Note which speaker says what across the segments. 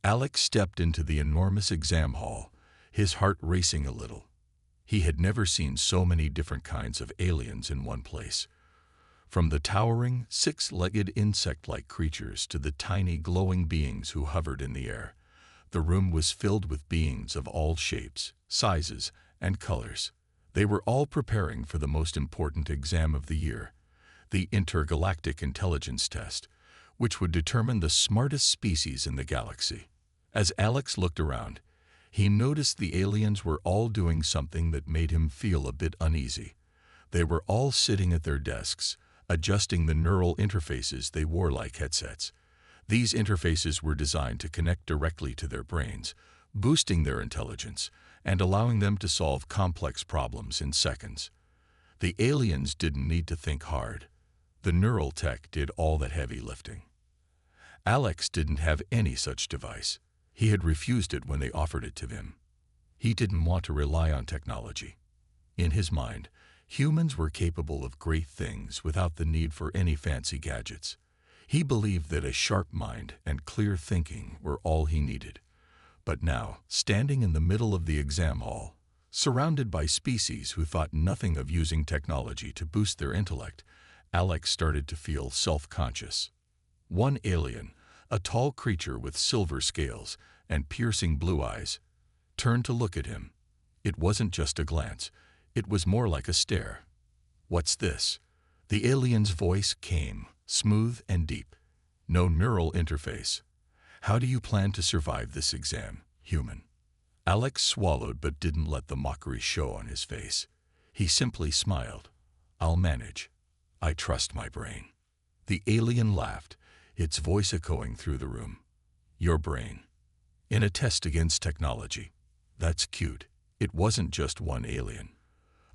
Speaker 1: Alex stepped into the enormous exam hall, his heart racing a little. He had never seen so many different kinds of aliens in one place. From the towering, six-legged insect-like creatures to the tiny glowing beings who hovered in the air, the room was filled with beings of all shapes, sizes, and colors. They were all preparing for the most important exam of the year, the Intergalactic Intelligence Test, which would determine the smartest species in the galaxy. As Alex looked around, he noticed the aliens were all doing something that made him feel a bit uneasy. They were all sitting at their desks, adjusting the neural interfaces they wore like headsets. These interfaces were designed to connect directly to their brains, boosting their intelligence and allowing them to solve complex problems in seconds. The aliens didn't need to think hard. The neural tech did all that heavy lifting. Alex didn't have any such device. He had refused it when they offered it to him. He didn't want to rely on technology. In his mind, humans were capable of great things without the need for any fancy gadgets. He believed that a sharp mind and clear thinking were all he needed. But now, standing in the middle of the exam hall, surrounded by species who thought nothing of using technology to boost their intellect, Alex started to feel self-conscious. One alien, a tall creature with silver scales and piercing blue eyes, turned to look at him. It wasn't just a glance. It was more like a stare. "What's this?" The alien's voice came, smooth and deep. "No neural interface. How do you plan to survive this exam, human?" Alex swallowed but didn't let the mockery show on his face. He simply smiled. "I'll manage. I trust my brain." The alien laughed, its voice echoing through the room. "Your brain. In a test against technology. That's cute." It wasn't just one alien.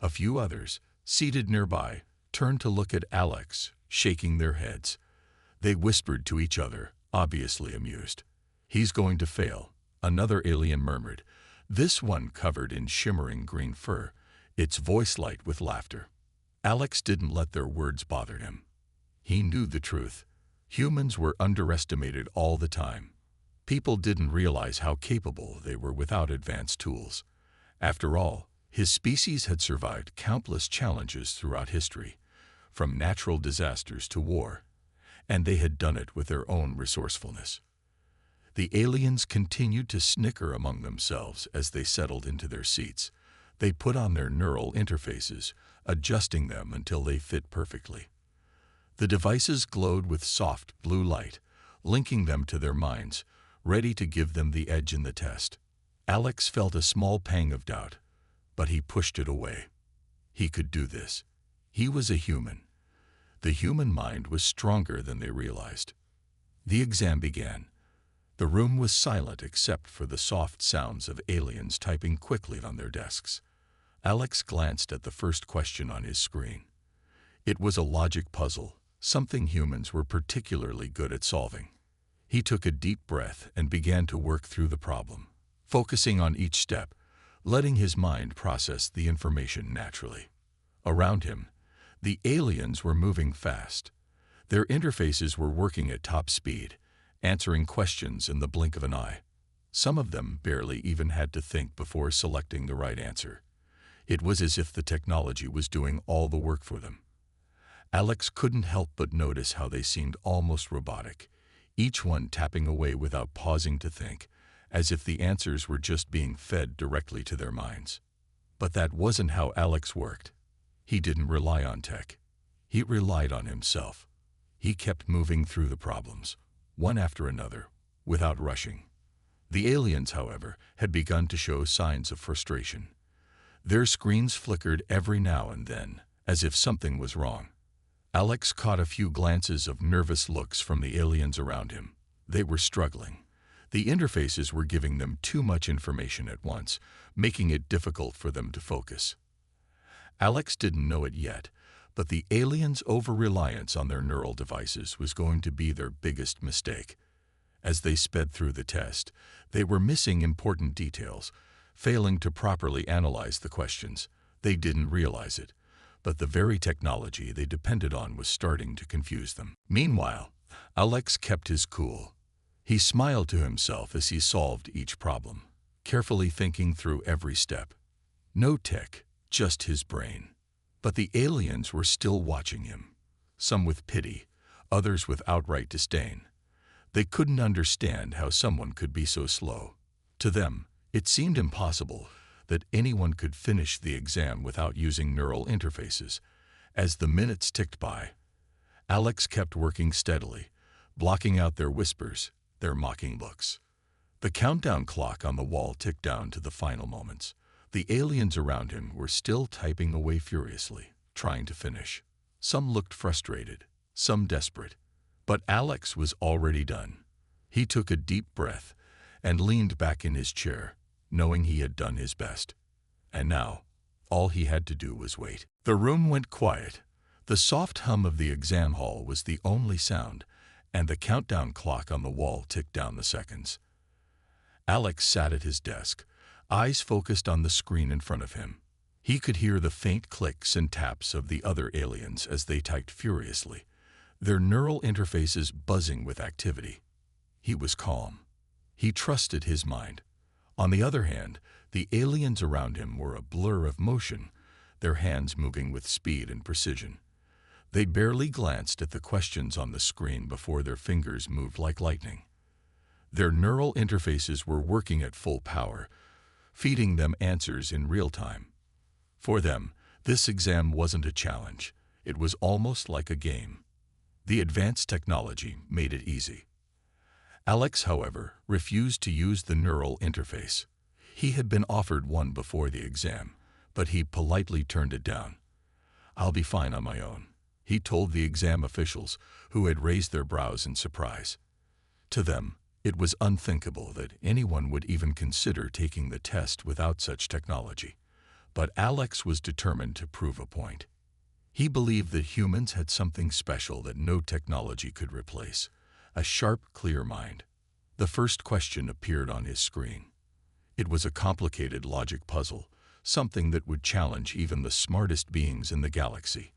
Speaker 1: A few others, seated nearby, turned to look at Alex, shaking their heads. They whispered to each other, obviously amused. "He's going to fail," another alien murmured, this one covered in shimmering green fur, its voice light with laughter. Alex didn't let their words bother him. He knew the truth. Humans were underestimated all the time. People didn't realize how capable they were without advanced tools. After all, his species had survived countless challenges throughout history, from natural disasters to war, and they had done it with their own resourcefulness. The aliens continued to snicker among themselves as they settled into their seats. They put on their neural interfaces, adjusting them until they fit perfectly. The devices glowed with soft blue light, linking them to their minds, ready to give them the edge in the test. Alex felt a small pang of doubt, but he pushed it away. He could do this. He was a human. The human mind was stronger than they realized. The exam began. The room was silent except for the soft sounds of aliens typing quickly on their desks. Alex glanced at the first question on his screen. It was a logic puzzle, something humans were particularly good at solving. He took a deep breath and began to work through the problem, focusing on each step, letting his mind process the information naturally. Around him, the aliens were moving fast. Their interfaces were working at top speed, answering questions in the blink of an eye. Some of them barely even had to think before selecting the right answer. It was as if the technology was doing all the work for them. Alex couldn't help but notice how they seemed almost robotic, each one tapping away without pausing to think, as if the answers were just being fed directly to their minds. But that wasn't how Alex worked. He didn't rely on tech. He relied on himself. He kept moving through the problems, one after another, without rushing. The aliens, however, had begun to show signs of frustration. Their screens flickered every now and then, as if something was wrong. Alex caught a few glances of nervous looks from the aliens around him. They were struggling. The interfaces were giving them too much information at once, making it difficult for them to focus. Alex didn't know it yet, but the aliens' over-reliance on their neural devices was going to be their biggest mistake. As they sped through the test, they were missing important details, failing to properly analyze the questions. They didn't realize it, but the very technology they depended on was starting to confuse them. Meanwhile, Alex kept his cool. He smiled to himself as he solved each problem, carefully thinking through every step. No tech, just his brain. But the aliens were still watching him, some with pity, others with outright disdain. They couldn't understand how someone could be so slow. To them, it seemed impossible that anyone could finish the exam without using neural interfaces. As the minutes ticked by, Alex kept working steadily, blocking out their whispers, their mocking looks. The countdown clock on the wall ticked down to the final moments. The aliens around him were still typing away furiously, trying to finish. Some looked frustrated, some desperate. But Alex was already done. He took a deep breath and leaned back in his chair, knowing he had done his best. And now, all he had to do was wait. The room went quiet. The soft hum of the exam hall was the only sound, and the countdown clock on the wall ticked down the seconds. Alex sat at his desk, eyes focused on the screen in front of him. He could hear the faint clicks and taps of the other aliens as they typed furiously, their neural interfaces buzzing with activity. He was calm. He trusted his mind. On the other hand, the aliens around him were a blur of motion, their hands moving with speed and precision. They barely glanced at the questions on the screen before their fingers moved like lightning. Their neural interfaces were working at full power, feeding them answers in real time. For them, this exam wasn't a challenge. It was almost like a game. The advanced technology made it easy. Alex, however, refused to use the neural interface. He had been offered one before the exam, but he politely turned it down. "I'll be fine on my own," he told the exam officials, who had raised their brows in surprise. To them, it was unthinkable that anyone would even consider taking the test without such technology. But Alex was determined to prove a point. He believed that humans had something special that no technology could replace, a sharp, clear mind. The first question appeared on his screen. It was a complicated logic puzzle, something that would challenge even the smartest beings in the galaxy.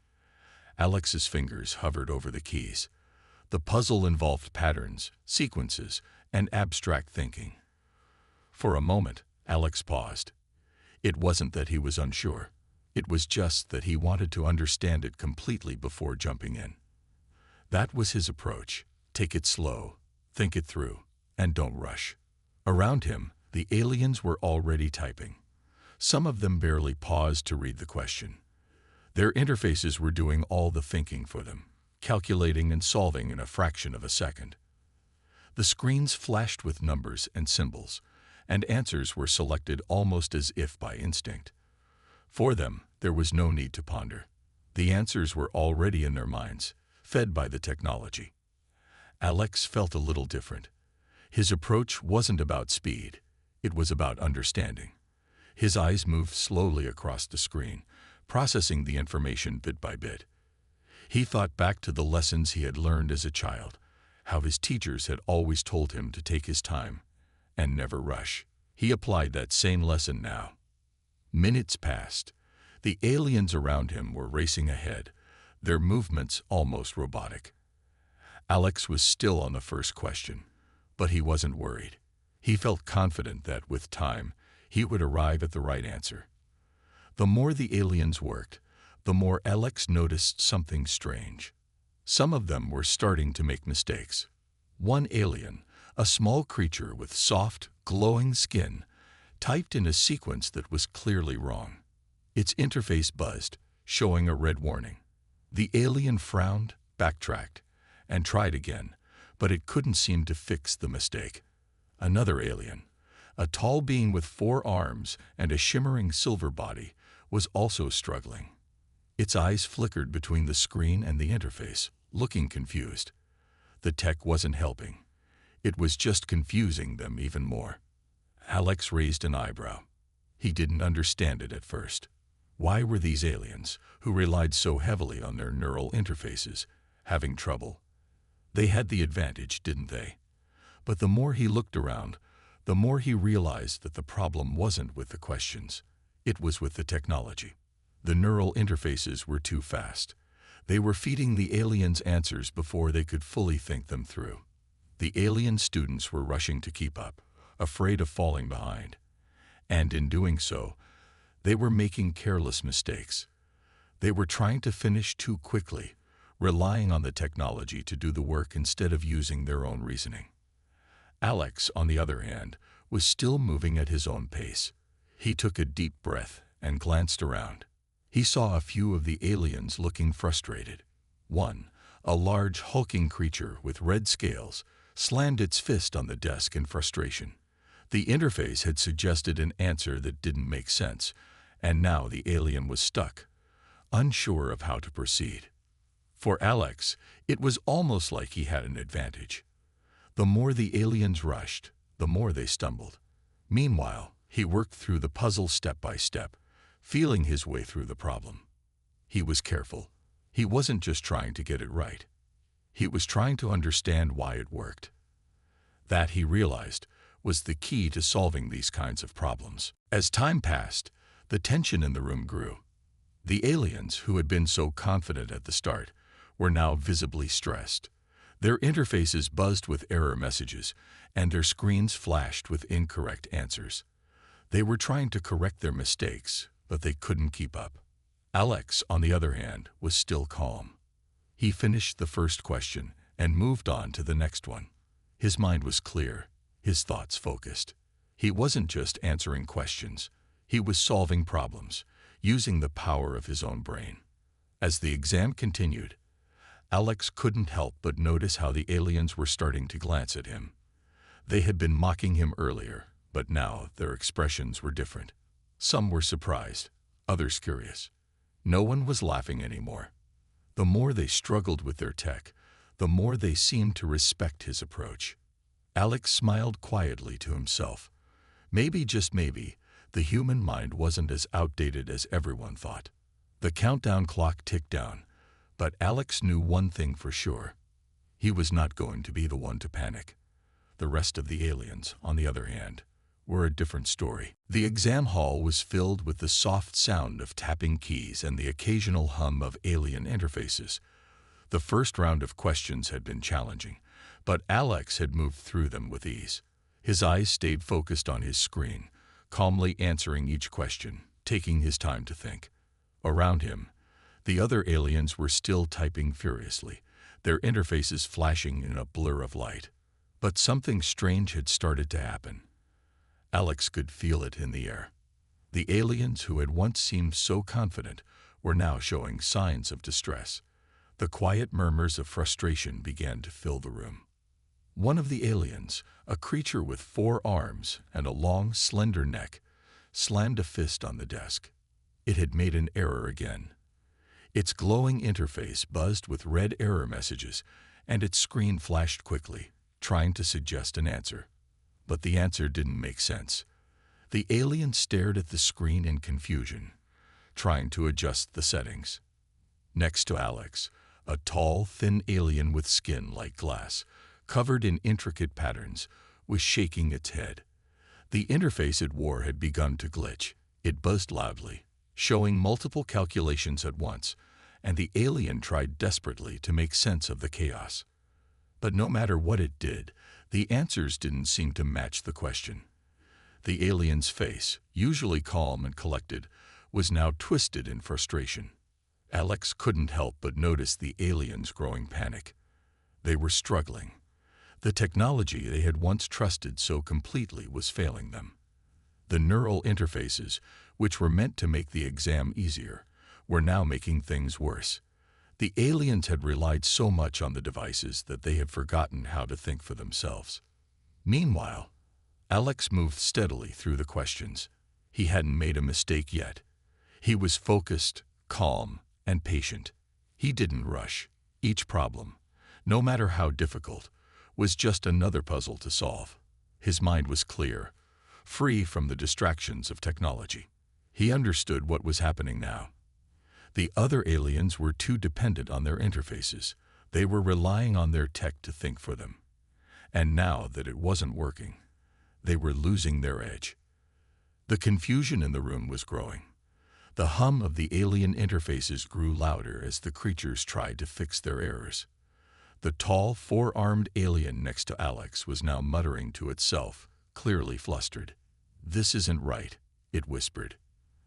Speaker 1: Alex's fingers hovered over the keys. The puzzle involved patterns, sequences, and abstract thinking. For a moment, Alex paused. It wasn't that he was unsure. It was just that he wanted to understand it completely before jumping in. That was his approach. Take it slow, think it through, and don't rush. Around him, the aliens were already typing. Some of them barely paused to read the question. Their interfaces were doing all the thinking for them, calculating and solving in a fraction of a second. The screens flashed with numbers and symbols, and answers were selected almost as if by instinct. For them, there was no need to ponder. The answers were already in their minds, fed by the technology. Alex felt a little different. His approach wasn't about speed. It was about understanding. His eyes moved slowly across the screen, processing the information bit by bit. He thought back to the lessons he had learned as a child, how his teachers had always told him to take his time and never rush. He applied that same lesson now. Minutes passed. The aliens around him were racing ahead, their movements almost robotic. Alex was still on the first question, but he wasn't worried. He felt confident that, with time, he would arrive at the right answer. The more the aliens worked, the more Alex noticed something strange. Some of them were starting to make mistakes. One alien, a small creature with soft, glowing skin, typed in a sequence that was clearly wrong. Its interface buzzed, showing a red warning. The alien frowned, backtracked, and tried again, but it couldn't seem to fix the mistake. Another alien, a tall being with 4 arms and a shimmering silver body, was also struggling. Its eyes flickered between the screen and the interface, looking confused. The tech wasn't helping. It was just confusing them even more. Alex raised an eyebrow. He didn't understand it at first. Why were these aliens, who relied so heavily on their neural interfaces, having trouble? They had the advantage, didn't they? But the more he looked around, the more he realized that the problem wasn't with the questions. It was with the technology. The neural interfaces were too fast. They were feeding the aliens answers before they could fully think them through. The alien students were rushing to keep up, afraid of falling behind. And in doing so, they were making careless mistakes. They were trying to finish too quickly, relying on the technology to do the work instead of using their own reasoning. Alex, on the other hand, was still moving at his own pace. He took a deep breath and glanced around. He saw a few of the aliens looking frustrated. One, a large hulking creature with red scales, slammed its fist on the desk in frustration. The interface had suggested an answer that didn't make sense, and now the alien was stuck, unsure of how to proceed. For Alex, it was almost like he had an advantage. The more the aliens rushed, the more they stumbled. Meanwhile, he worked through the puzzle step by step, feeling his way through the problem. He was careful. He wasn't just trying to get it right. He was trying to understand why it worked. That, he realized, was the key to solving these kinds of problems. As time passed, the tension in the room grew. The aliens, who had been so confident at the start, were now visibly stressed. Their interfaces buzzed with error messages, and their screens flashed with incorrect answers. They were trying to correct their mistakes, but they couldn't keep up. Alex, on the other hand, was still calm. He finished the first question and moved on to the next one. His mind was clear, his thoughts focused. He wasn't just answering questions. He was solving problems, using the power of his own brain. As the exam continued, Alex couldn't help but notice how the aliens were starting to glance at him. They had been mocking him earlier, but now their expressions were different. Some were surprised, others curious. No one was laughing anymore. The more they struggled with their tech, the more they seemed to respect his approach. Alex smiled quietly to himself. Maybe, just maybe, the human mind wasn't as outdated as everyone thought. The countdown clock ticked down, but Alex knew one thing for sure. He was not going to be the one to panic. The rest of the aliens, on the other hand, were a different story. The exam hall was filled with the soft sound of tapping keys and the occasional hum of alien interfaces. The first round of questions had been challenging, but Alex had moved through them with ease. His eyes stayed focused on his screen, calmly answering each question, taking his time to think. Around him, the other aliens were still typing furiously, their interfaces flashing in a blur of light. But something strange had started to happen. Alex could feel it in the air. The aliens who had once seemed so confident were now showing signs of distress. The quiet murmurs of frustration began to fill the room. One of the aliens, a creature with 4 arms and a long, slender neck, slammed a fist on the desk. It had made an error again. Its glowing interface buzzed with red error messages, and its screen flashed quickly, trying to suggest an answer. But the answer didn't make sense. The alien stared at the screen in confusion, trying to adjust the settings. Next to Alex, a tall, thin alien with skin like glass, covered in intricate patterns, was shaking its head. The interface it wore had begun to glitch. It buzzed loudly, showing multiple calculations at once, and the alien tried desperately to make sense of the chaos. But no matter what it did, the answers didn't seem to match the question. The alien's face, usually calm and collected, was now twisted in frustration. Alex couldn't help but notice the aliens' growing panic. They were struggling. The technology they had once trusted so completely was failing them. The neural interfaces, which were meant to make the exam easier, were now making things worse. The aliens had relied so much on the devices that they had forgotten how to think for themselves. Meanwhile, Alex moved steadily through the questions. He hadn't made a mistake yet. He was focused, calm, and patient. He didn't rush. Each problem, no matter how difficult, was just another puzzle to solve. His mind was clear, free from the distractions of technology. He understood what was happening now. The other aliens were too dependent on their interfaces. They were relying on their tech to think for them. And now that it wasn't working, they were losing their edge. The confusion in the room was growing. The hum of the alien interfaces grew louder as the creatures tried to fix their errors. The tall, four-armed alien next to Alex was now muttering to itself, clearly flustered. "This isn't right," it whispered.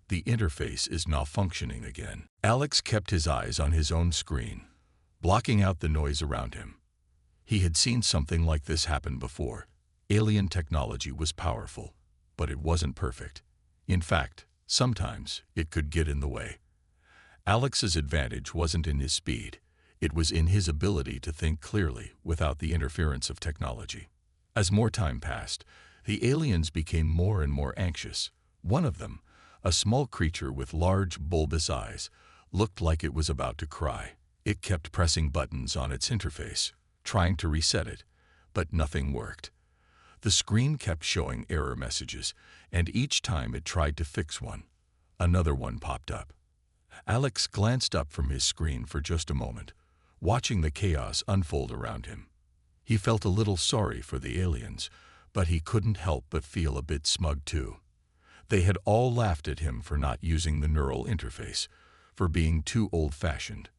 Speaker 1: "The interface is malfunctioning again." Alex kept his eyes on his own screen, blocking out the noise around him. He had seen something like this happen before. Alien technology was powerful, but it wasn't perfect. In fact, sometimes it could get in the way. Alex's advantage wasn't in his speed. It was in his ability to think clearly without the interference of technology. As more time passed, the aliens became more and more anxious. One of them, a small creature with large, bulbous eyes, looked like it was about to cry. It kept pressing buttons on its interface, trying to reset it, but nothing worked. The screen kept showing error messages, and each time it tried to fix one, another one popped up. Alex glanced up from his screen for just a moment, watching the chaos unfold around him. He felt a little sorry for the aliens, but he couldn't help but feel a bit smug too. They had all laughed at him for not using the neural interface, for being too old-fashioned.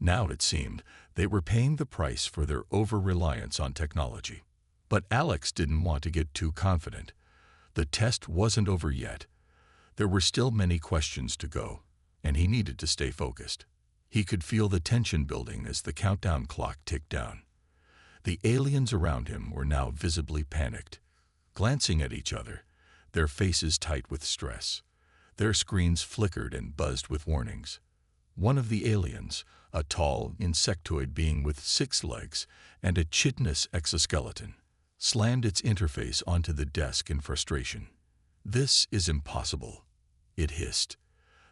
Speaker 1: Now it seemed they were paying the price for their over-reliance on technology. But Alex didn't want to get too confident. The test wasn't over yet. There were still many questions to go, and he needed to stay focused. He could feel the tension building as the countdown clock ticked down. The aliens around him were now visibly panicked, glancing at each other, their faces tight with stress. Their screens flickered and buzzed with warnings. One of the aliens, a tall, insectoid being with 6 legs and a chitinous exoskeleton, slammed its interface onto the desk in frustration. "This is impossible," it hissed.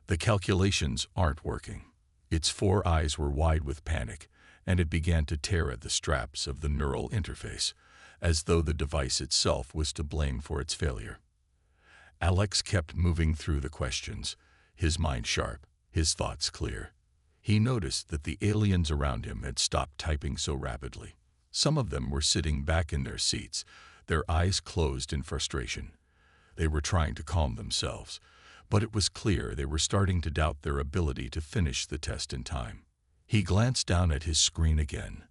Speaker 1: "The calculations aren't working." Its 4 eyes were wide with panic, and it began to tear at the straps of the neural interface, as though the device itself was to blame for its failure. Alex kept moving through the questions, his mind sharp, his thoughts clear. He noticed that the aliens around him had stopped typing so rapidly. Some of them were sitting back in their seats, their eyes closed in frustration. They were trying to calm themselves, but it was clear they were starting to doubt their ability to finish the test in time. He glanced down at his screen again.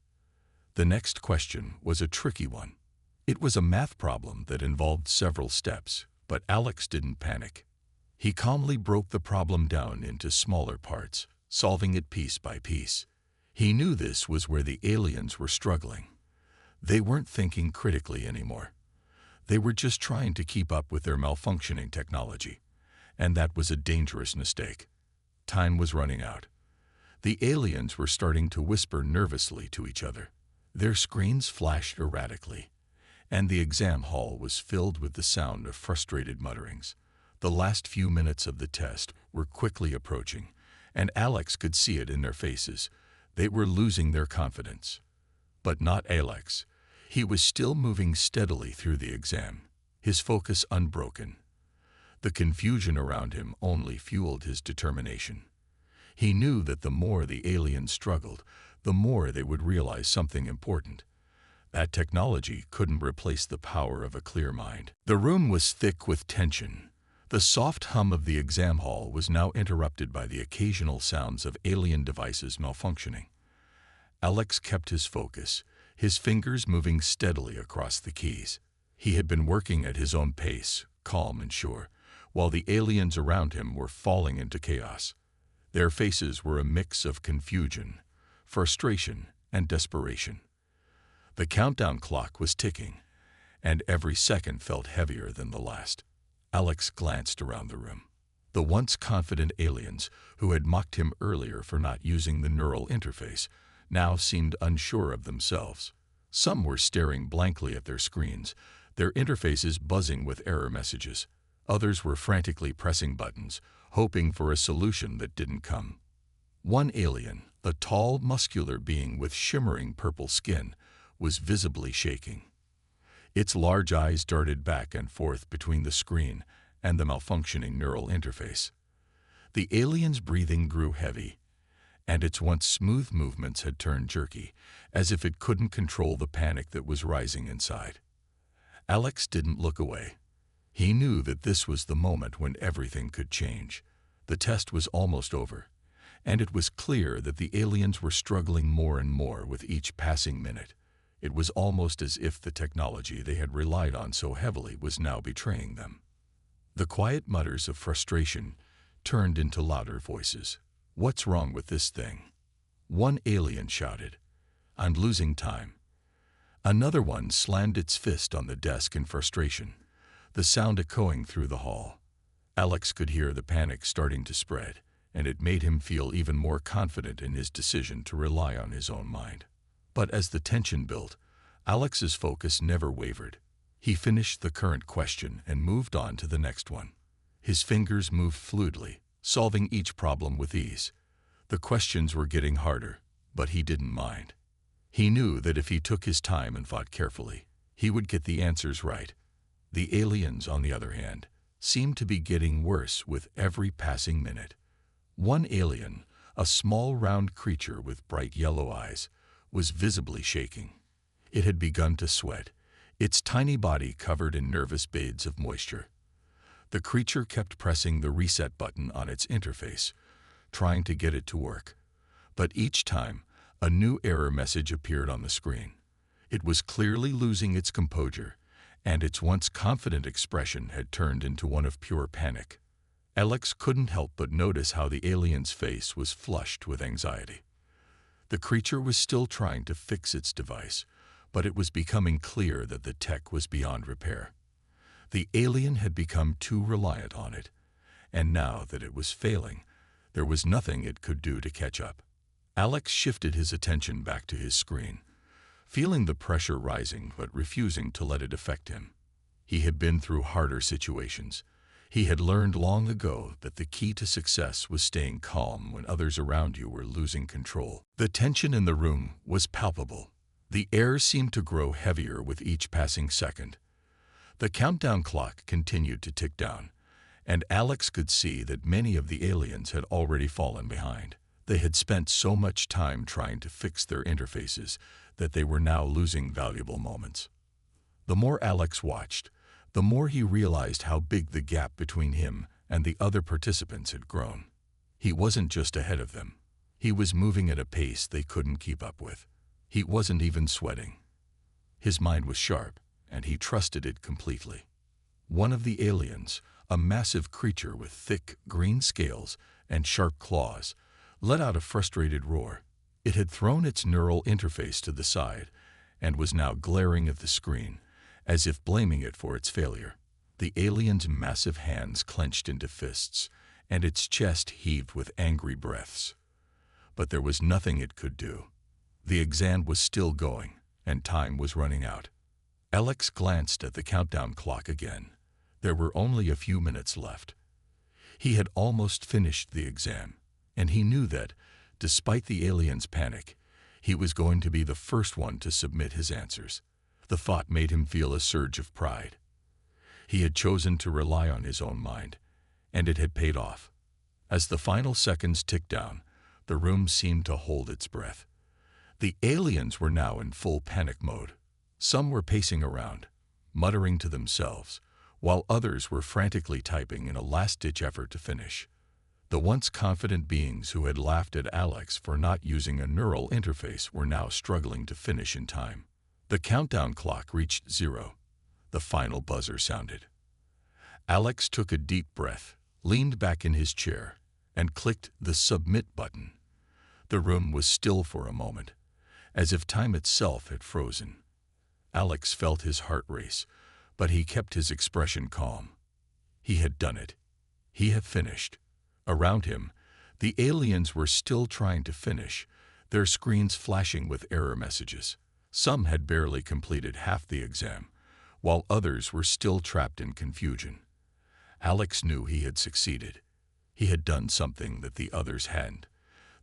Speaker 1: The next question was a tricky one. It was a math problem that involved several steps, but Alex didn't panic. He calmly broke the problem down into smaller parts, solving it piece by piece. He knew this was where the aliens were struggling. They weren't thinking critically anymore. They were just trying to keep up with their malfunctioning technology, and that was a dangerous mistake. Time was running out. The aliens were starting to whisper nervously to each other. Their screens flashed erratically, and the exam hall was filled with the sound of frustrated mutterings. The last few minutes of the test were quickly approaching, and Alex could see it in their faces. They were losing their confidence. But not Alex. He was still moving steadily through the exam, his focus unbroken. The confusion around him only fueled his determination. He knew that the more the aliens struggled, the more they would realize something important. That technology couldn't replace the power of a clear mind. The room was thick with tension. The soft hum of the exam hall was now interrupted by the occasional sounds of alien devices malfunctioning. Alex kept his focus, his fingers moving steadily across the keys. He had been working at his own pace, calm and sure, while the aliens around him were falling into chaos. Their faces were a mix of confusion, frustration, and desperation. The countdown clock was ticking, and every second felt heavier than the last. Alex glanced around the room. The once confident aliens, who had mocked him earlier for not using the neural interface, now seemed unsure of themselves. Some were staring blankly at their screens, their interfaces buzzing with error messages. Others were frantically pressing buttons, hoping for a solution that didn't come. One alien, a tall, muscular being with shimmering purple skin, was visibly shaking. Its large eyes darted back and forth between the screen and the malfunctioning neural interface. The alien's breathing grew heavy, and its once smooth movements had turned jerky, as if it couldn't control the panic that was rising inside. Alex didn't look away. He knew that this was the moment when everything could change. The test was almost over, and it was clear that the aliens were struggling more and more with each passing minute. It was almost as if the technology they had relied on so heavily was now betraying them. The quiet mutters of frustration turned into louder voices. "What's wrong with this thing?" One alien shouted. "I'm losing time." Another one slammed its fist on the desk in frustration, the sound echoing through the hall. Alex could hear the panic starting to spread, and it made him feel even more confident in his decision to rely on his own mind. But as the tension built, Alex's focus never wavered. He finished the current question and moved on to the next one. His fingers moved fluidly, solving each problem with ease. The questions were getting harder, but he didn't mind. He knew that if he took his time and thought carefully, he would get the answers right. The aliens, on the other hand, seemed to be getting worse with every passing minute. One alien, a small round creature with bright yellow eyes, was visibly shaking. It had begun to sweat, its tiny body covered in nervous beads of moisture. The creature kept pressing the reset button on its interface, trying to get it to work. But each time, a new error message appeared on the screen. It was clearly losing its composure, and its once confident expression had turned into one of pure panic. Alex couldn't help but notice how the alien's face was flushed with anxiety. The creature was still trying to fix its device, but it was becoming clear that the tech was beyond repair. The alien had become too reliant on it, and now that it was failing, there was nothing it could do to catch up. Alex shifted his attention back to his screen, feeling the pressure rising but refusing to let it affect him. He had been through harder situations. He had learned long ago that the key to success was staying calm when others around you were losing control. The tension in the room was palpable. The air seemed to grow heavier with each passing second. The countdown clock continued to tick down, and Alex could see that many of the aliens had already fallen behind. They had spent so much time trying to fix their interfaces that they were now losing valuable moments. The more Alex watched, the more he realized how big the gap between him and the other participants had grown. He wasn't just ahead of them. He was moving at a pace they couldn't keep up with. He wasn't even sweating. His mind was sharp, and he trusted it completely. One of the aliens, a massive creature with thick green scales and sharp claws, let out a frustrated roar. It had thrown its neural interface to the side and was now glaring at the screen, as if blaming it for its failure. The alien's massive hands clenched into fists, and its chest heaved with angry breaths. But there was nothing it could do. The exam was still going, and time was running out. Alex glanced at the countdown clock again. There were only a few minutes left. He had almost finished the exam, and he knew that, despite the alien's panic, he was going to be the first one to submit his answers. The thought made him feel a surge of pride. He had chosen to rely on his own mind, and it had paid off. As the final seconds ticked down, the room seemed to hold its breath. The aliens were now in full panic mode. Some were pacing around, muttering to themselves, while others were frantically typing in a last-ditch effort to finish. The once confident beings who had laughed at Alex for not using a neural interface were now struggling to finish in time. The countdown clock reached 0. The final buzzer sounded. Alex took a deep breath, leaned back in his chair, and clicked the submit button. The room was still for a moment, as if time itself had frozen. Alex felt his heart race, but he kept his expression calm. He had done it. He had finished. Around him, the aliens were still trying to finish, their screens flashing with error messages. Some had barely completed half the exam, while others were still trapped in confusion. Alex knew he had succeeded. He had done something that the others hadn't.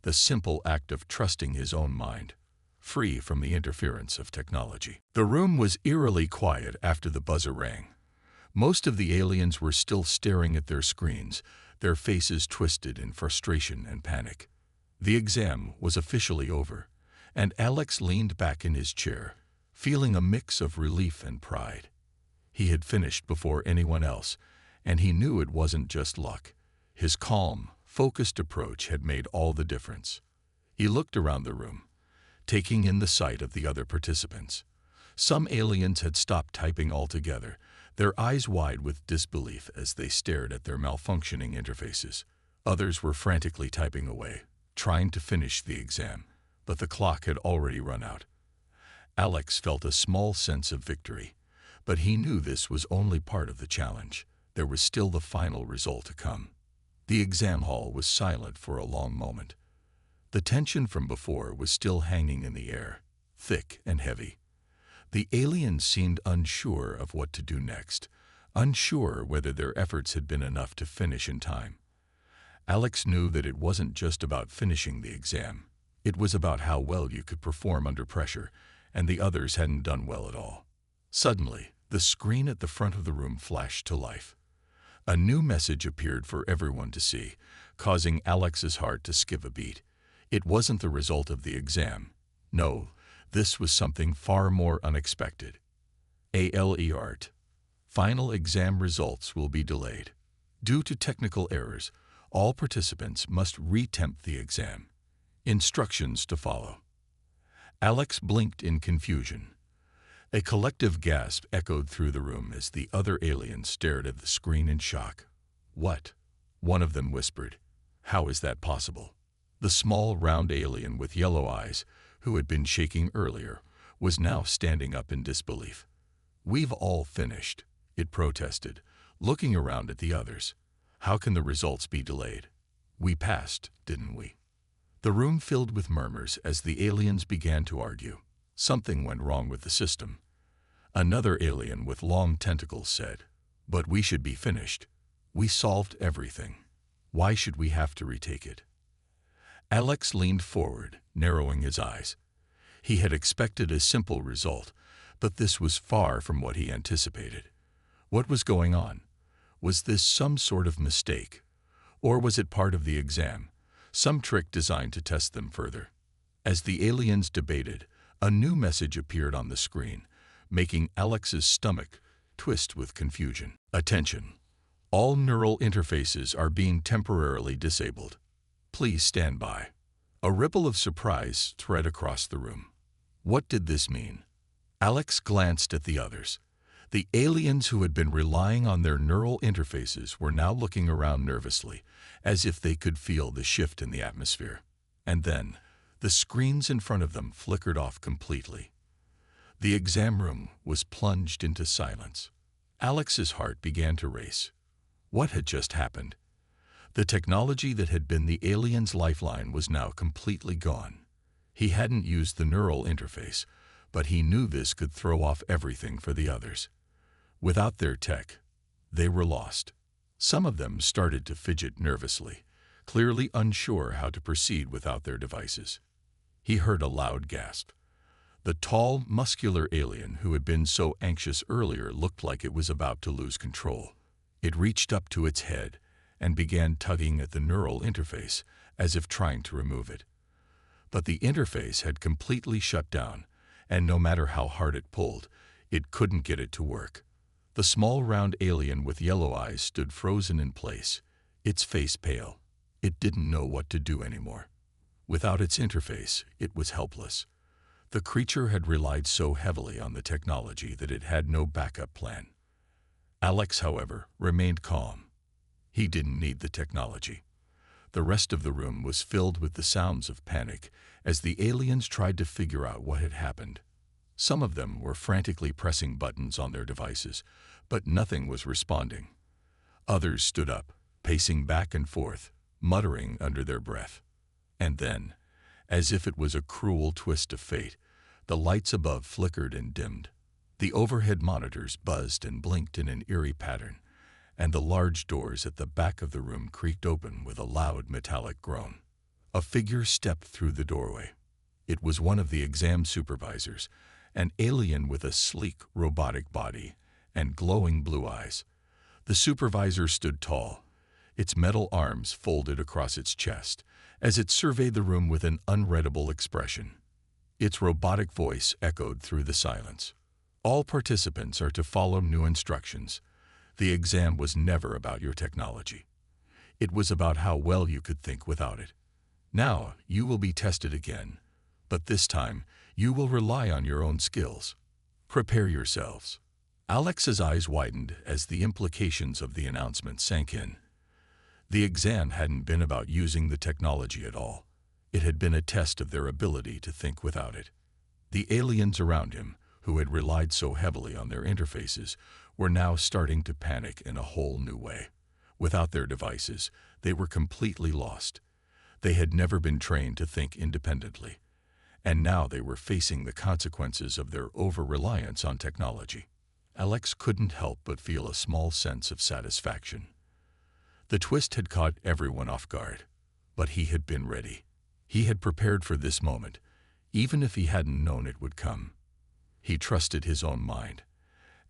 Speaker 1: The simple act of trusting his own mind, free from the interference of technology. The room was eerily quiet after the buzzer rang. Most of the aliens were still staring at their screens, their faces twisted in frustration and panic. The exam was officially over, and Alex leaned back in his chair, feeling a mix of relief and pride. He had finished before anyone else, and he knew it wasn't just luck. His calm, focused approach had made all the difference. He looked around the room, taking in the sight of the other participants. Some aliens had stopped typing altogether, their eyes wide with disbelief as they stared at their malfunctioning interfaces. Others were frantically typing away, trying to finish the exam, but the clock had already run out. Alex felt a small sense of victory, but he knew this was only part of the challenge. There was still the final result to come. The exam hall was silent for a long moment. The tension from before was still hanging in the air, thick and heavy. The aliens seemed unsure of what to do next, unsure whether their efforts had been enough to finish in time. Alex knew that it wasn't just about finishing the exam. It was about how well you could perform under pressure, and the others hadn't done well at all. Suddenly, the screen at the front of the room flashed to life. A new message appeared for everyone to see, causing Alex's heart to skip a beat. It wasn't the result of the exam. No, this was something far more unexpected. ALERT. Final exam results will be delayed. Due to technical errors, all participants must retempt the exam. Instructions to follow. Alex blinked in confusion. A collective gasp echoed through the room as the other aliens stared at the screen in shock. "What?" one of them whispered. "How is that possible?" The small, round alien with yellow eyes, who had been shaking earlier, was now standing up in disbelief. "We've all finished," it protested, looking around at the others. "How can the results be delayed? We passed, didn't we?" The room filled with murmurs as the aliens began to argue. Something went wrong with the system. Another alien with long tentacles said, "But we should be finished. We solved everything. Why should we have to retake it?" Alex leaned forward, narrowing his eyes. He had expected a simple result, but this was far from what he anticipated. What was going on? Was this some sort of mistake? Or was it part of the exam, some trick designed to test them further? As the aliens debated, a new message appeared on the screen, making Alex's stomach twist with confusion. "Attention! All neural interfaces are being temporarily disabled. Please stand by." A ripple of surprise spread across the room. What did this mean? Alex glanced at the others. The aliens who had been relying on their neural interfaces were now looking around nervously, as if they could feel the shift in the atmosphere. And then, the screens in front of them flickered off completely. The exam room was plunged into silence. Alex's heart began to race. What had just happened? The technology that had been the alien's lifeline was now completely gone. He hadn't used the neural interface, but he knew this could throw off everything for the others. Without their tech, they were lost. Some of them started to fidget nervously, clearly unsure how to proceed without their devices. He heard a loud gasp. The tall, muscular alien who had been so anxious earlier looked like it was about to lose control. It reached up to its head and began tugging at the neural interface as if trying to remove it. But the interface had completely shut down, and no matter how hard it pulled, it couldn't get it to work. The small round alien with yellow eyes stood frozen in place, its face pale. It didn't know what to do anymore. Without its interface, it was helpless. The creature had relied so heavily on the technology that it had no backup plan. Alex, however, remained calm. He didn't need the technology. The rest of the room was filled with the sounds of panic as the aliens tried to figure out what had happened. Some of them were frantically pressing buttons on their devices, but nothing was responding. Others stood up, pacing back and forth, muttering under their breath. And then, as if it was a cruel twist of fate, the lights above flickered and dimmed. The overhead monitors buzzed and blinked in an eerie pattern, and the large doors at the back of the room creaked open with a loud metallic groan. A figure stepped through the doorway. It was one of the exam supervisors, an alien with a sleek, robotic body and glowing blue eyes. The supervisor stood tall, its metal arms folded across its chest, as it surveyed the room with an unreadable expression. Its robotic voice echoed through the silence. "All participants are to follow new instructions. The exam was never about your technology. It was about how well you could think without it. Now, you will be tested again, but this time, you will rely on your own skills. Prepare yourselves. Alex's eyes widened as the implications of the announcement sank in. The exam hadn't been about using the technology at all. It had been a test of their ability to think without it. The aliens around him, who had relied so heavily on their interfaces, were now starting to panic in a whole new way. Without their devices, they were completely lost. They had never been trained to think independently, and now they were facing the consequences of their over-reliance on technology. Alex couldn't help but feel a small sense of satisfaction. The twist had caught everyone off guard, but he had been ready. He had prepared for this moment, even if he hadn't known it would come. He trusted his own mind,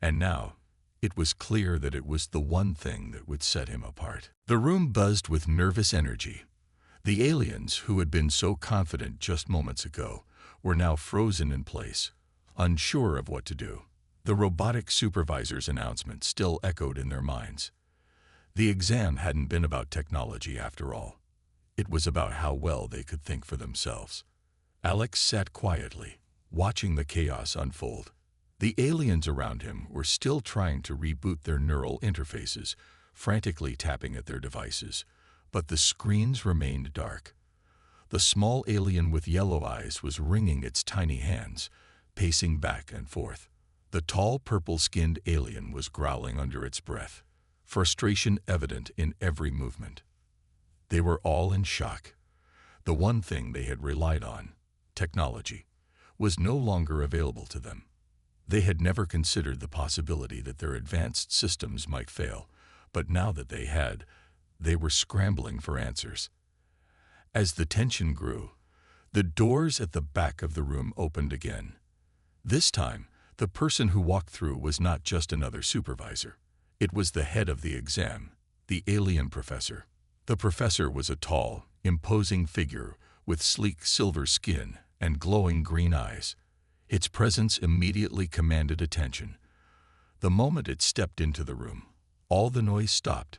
Speaker 1: and now it was clear that it was the one thing that would set him apart. The room buzzed with nervous energy. The aliens, who had been so confident just moments ago, were now frozen in place, unsure of what to do. The robotic supervisor's announcement still echoed in their minds. The exam hadn't been about technology after all. It was about how well they could think for themselves. Alex sat quietly, watching the chaos unfold. The aliens around him were still trying to reboot their neural interfaces, frantically tapping at their devices, but the screens remained dark. The small alien with yellow eyes was wringing its tiny hands, pacing back and forth. The tall purple-skinned alien was growling under its breath, frustration evident in every movement. They were all in shock. The one thing they had relied on, technology, was no longer available to them. They had never considered the possibility that their advanced systems might fail, but now that they had, they were scrambling for answers. As the tension grew, the doors at the back of the room opened again. This time, the person who walked through was not just another supervisor. It was the head of the exam, the alien professor. The professor was a tall, imposing figure with sleek silver skin and glowing green eyes. Its presence immediately commanded attention. The moment it stepped into the room, all the noise stopped.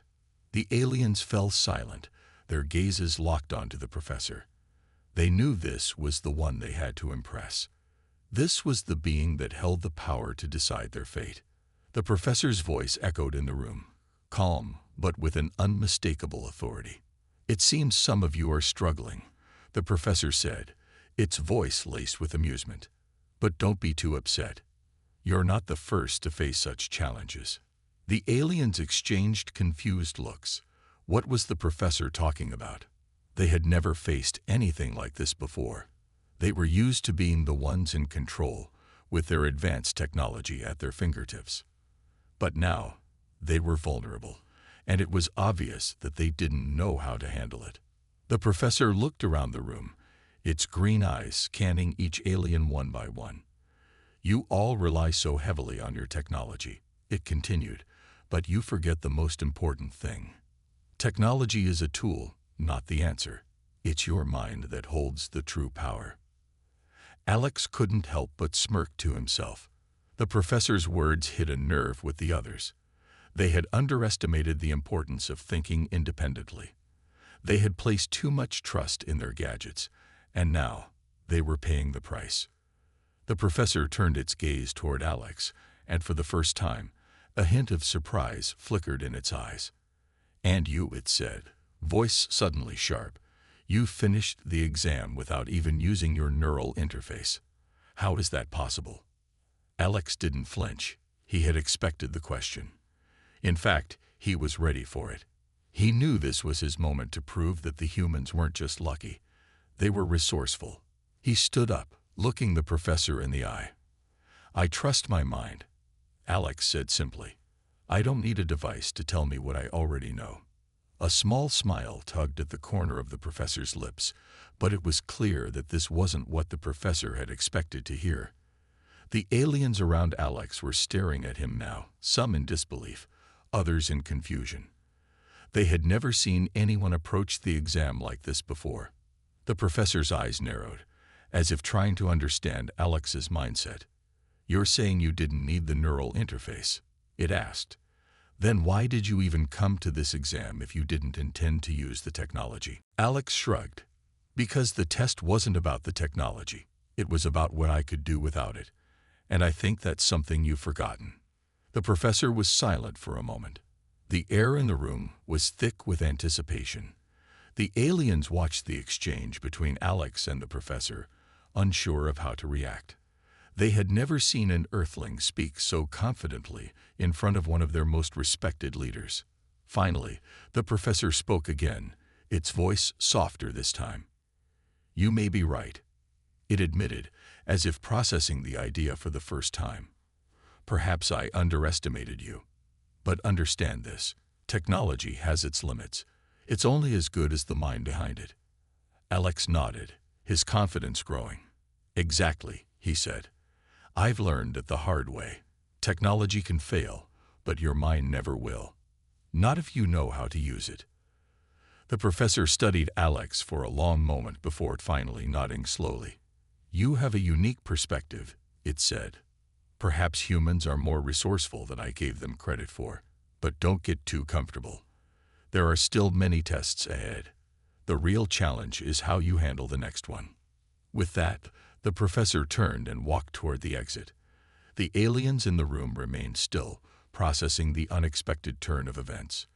Speaker 1: The aliens fell silent, their gazes locked onto the professor. They knew this was the one they had to impress. This was the being that held the power to decide their fate. The professor's voice echoed in the room, calm but with an unmistakable authority. "It seems some of you are struggling," the professor said, its voice laced with amusement. "But don't be too upset. You're not the first to face such challenges." The aliens exchanged confused looks. What was the professor talking about? They had never faced anything like this before. They were used to being the ones in control, with their advanced technology at their fingertips. But now, they were vulnerable, and it was obvious that they didn't know how to handle it. The professor looked around the room, its green eyes scanning each alien one by one. "You all rely so heavily on your technology," it continued, "but you forget the most important thing. Technology is a tool, not the answer. It's your mind that holds the true power." Alex couldn't help but smirk to himself. The professor's words hit a nerve with the others. They had underestimated the importance of thinking independently. They had placed too much trust in their gadgets, and now they were paying the price. The professor turned its gaze toward Alex, and for the first time, a hint of surprise flickered in its eyes. "And you," it said, voice suddenly sharp, "you finished the exam without even using your neural interface. How is that possible?" Alex didn't flinch. He had expected the question. In fact, he was ready for it. He knew this was his moment to prove that the humans weren't just lucky. They were resourceful. He stood up, looking the professor in the eye. "I trust my mind," Alex said simply. "I don't need a device to tell me what I already know." A small smile tugged at the corner of the professor's lips, but it was clear that this wasn't what the professor had expected to hear. The aliens around Alex were staring at him now, some in disbelief, others in confusion. They had never seen anyone approach the exam like this before. The professor's eyes narrowed, as if trying to understand Alex's mindset. "You're saying you didn't need the neural interface?" it asked. Then why did you even come to this exam if you didn't intend to use the technology? Alex shrugged. Because the test wasn't about the technology. It was about what I could do without it. And I think that's something you've forgotten. The professor was silent for a moment. The air in the room was thick with anticipation. The aliens watched the exchange between Alex and the professor, unsure of how to react. They had never seen an Earthling speak so confidently in front of one of their most respected leaders. Finally, the professor spoke again, its voice softer this time. You may be right, it admitted, as if processing the idea for the first time. Perhaps I underestimated you. But understand this, technology has its limits. It's only as good as the mind behind it. Alex nodded, his confidence growing. Exactly, he said. I've learned it the hard way. Technology can fail, but your mind never will. Not if you know how to use it. The professor studied Alex for a long moment before finally nodding slowly. You have a unique perspective, it said. Perhaps humans are more resourceful than I gave them credit for, but don't get too comfortable. There are still many tests ahead. The real challenge is how you handle the next one. With that, the professor turned and walked toward the exit. The aliens in the room remained still, processing the unexpected turn of events.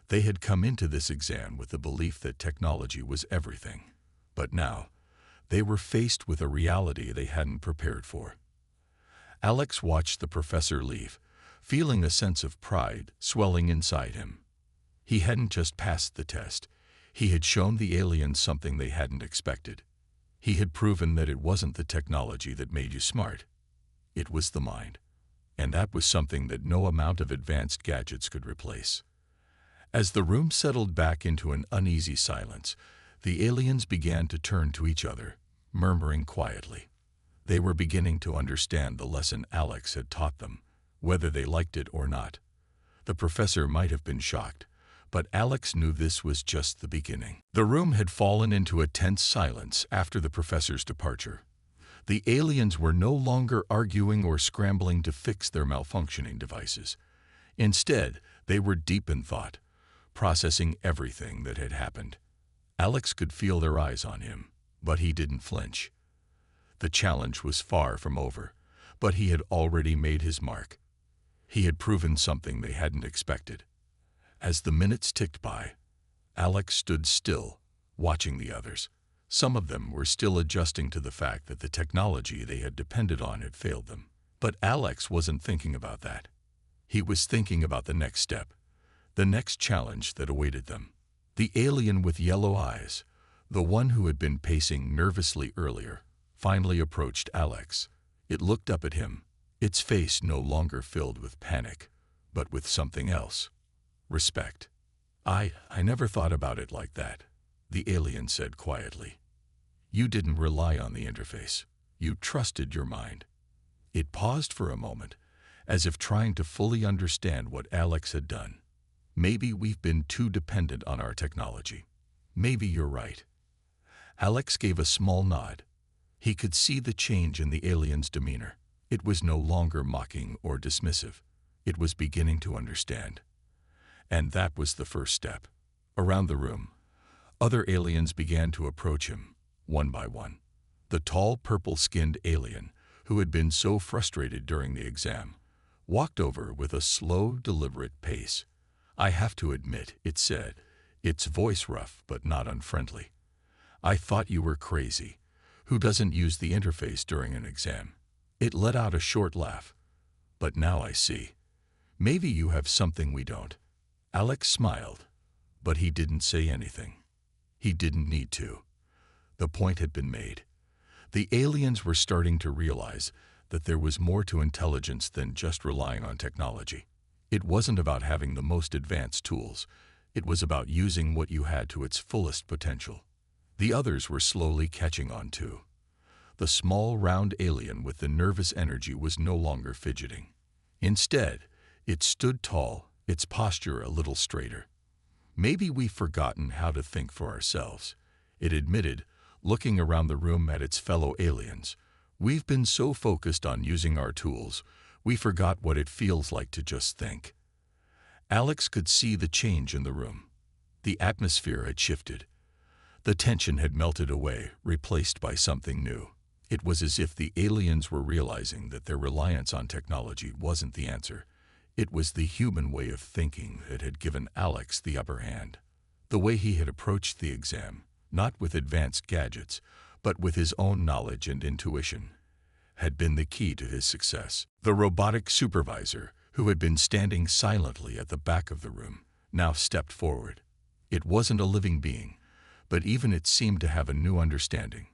Speaker 1: They had come into this exam with the belief that technology was everything. But now, they were faced with a reality they hadn't prepared for. Alex watched the professor leave, feeling a sense of pride swelling inside him. He hadn't just passed the test. He had shown the aliens something they hadn't expected. He had proven that it wasn't the technology that made you smart. It was the mind. And that was something that no amount of advanced gadgets could replace. As the room settled back into an uneasy silence, the aliens began to turn to each other, murmuring quietly. They were beginning to understand the lesson Alex had taught them, whether they liked it or not. The professor might have been shocked, but Alex knew this was just the beginning. The room had fallen into a tense silence after the professor's departure. The aliens were no longer arguing or scrambling to fix their malfunctioning devices. Instead, they were deep in thought, processing everything that had happened. Alex could feel their eyes on him, but he didn't flinch. The challenge was far from over, but he had already made his mark. He had proven something they hadn't expected. As the minutes ticked by, Alex stood still, watching the others. Some of them were still adjusting to the fact that the technology they had depended on had failed them. But Alex wasn't thinking about that. He was thinking about the next step, the next challenge that awaited them. The alien with yellow eyes, the one who had been pacing nervously earlier, finally approached Alex. It looked up at him, its face no longer filled with panic, but with something else. Respect. I never thought about it like that, the alien said quietly. You didn't rely on the interface. You trusted your mind. It paused for a moment, as if trying to fully understand what Alex had done. Maybe we've been too dependent on our technology. Maybe you're right. Alex gave a small nod. He could see the change in the alien's demeanor. It was no longer mocking or dismissive. It was beginning to understand. And that was the first step. Around the room, other aliens began to approach him, one by one. The tall, purple-skinned alien, who had been so frustrated during the exam, walked over with a slow, deliberate pace. I have to admit, it said, its voice rough but not unfriendly. I thought you were crazy. Who doesn't use the interface during an exam? It let out a short laugh. But now I see. Maybe you have something we don't. Alex smiled, but he didn't say anything. He didn't need to. The point had been made. The aliens were starting to realize that there was more to intelligence than just relying on technology. It wasn't about having the most advanced tools. It was about using what you had to its fullest potential. The others were slowly catching on too. The small, round alien with the nervous energy was no longer fidgeting. Instead, it stood tall, its posture a little straighter. Maybe we've forgotten how to think for ourselves, it admitted, looking around the room at its fellow aliens. We've been so focused on using our tools, we forgot what it feels like to just think. Alex could see the change in the room. The atmosphere had shifted. The tension had melted away, replaced by something new. It was as if the aliens were realizing that their reliance on technology wasn't the answer. It was the human way of thinking that had given Alex the upper hand. The way he had approached the exam, not with advanced gadgets, but with his own knowledge and intuition, had been the key to his success. The robotic supervisor, who had been standing silently at the back of the room, now stepped forward. It wasn't a living being, but even it seemed to have a new understanding.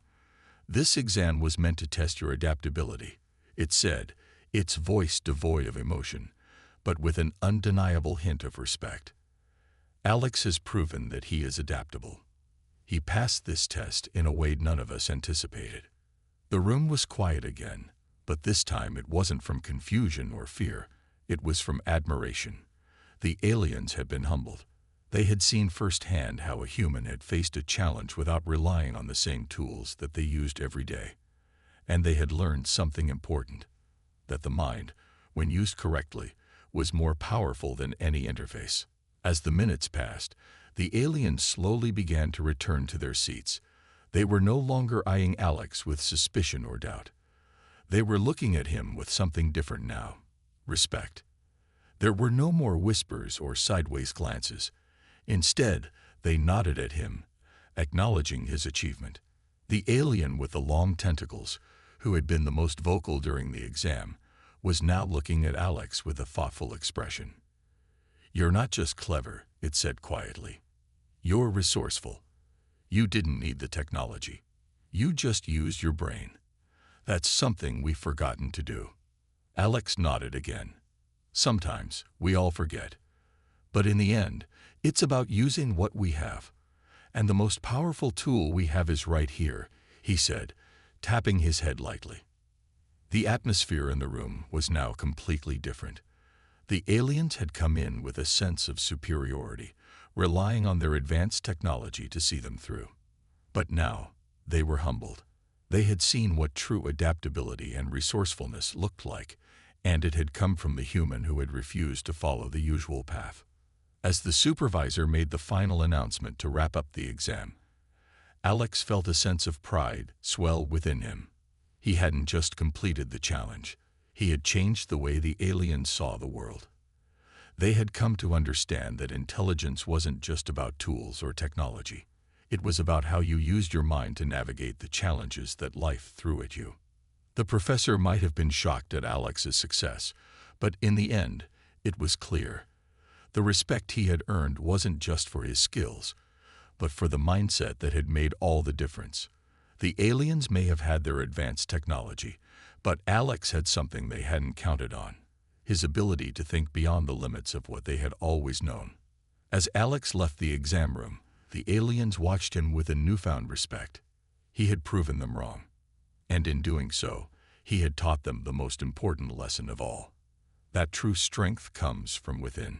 Speaker 1: This exam was meant to test your adaptability, it said, its voice devoid of emotion, but with an undeniable hint of respect. Alex has proven that he is adaptable. He passed this test in a way none of us anticipated. The room was quiet again, but this time it wasn't from confusion or fear. It was from admiration. The aliens had been humbled. They had seen firsthand how a human had faced a challenge without relying on the same tools that they used every day. And they had learned something important, that the mind, when used correctly, was more powerful than any interface. As the minutes passed, the aliens slowly began to return to their seats. They were no longer eyeing Alex with suspicion or doubt. They were looking at him with something different now: respect. There were no more whispers or sideways glances. Instead, they nodded at him, acknowledging his achievement. The alien with the long tentacles, who had been the most vocal during the exam, was now looking at Alex with a thoughtful expression. "You're not just clever," it said quietly. "You're resourceful. You didn't need the technology. You just used your brain. That's something we've forgotten to do." Alex nodded again. "Sometimes we all forget. But in the end, it's about using what we have. And the most powerful tool we have is right here," he said, tapping his head lightly. The atmosphere in the room was now completely different. The aliens had come in with a sense of superiority, relying on their advanced technology to see them through. But now, they were humbled. They had seen what true adaptability and resourcefulness looked like, and it had come from the human who had refused to follow the usual path. As the supervisor made the final announcement to wrap up the exam, Alex felt a sense of pride swell within him. He hadn't just completed the challenge. He had changed the way the aliens saw the world. They had come to understand that intelligence wasn't just about tools or technology. It was about how you used your mind to navigate the challenges that life threw at you. The professor might have been shocked at Alex's success, but in the end, it was clear. The respect he had earned wasn't just for his skills, but for the mindset that had made all the difference. The aliens may have had their advanced technology, but Alex had something they hadn't counted on: his ability to think beyond the limits of what they had always known. As Alex left the exam room, the aliens watched him with a newfound respect. He had proven them wrong, and in doing so, he had taught them the most important lesson of all: that true strength comes from within.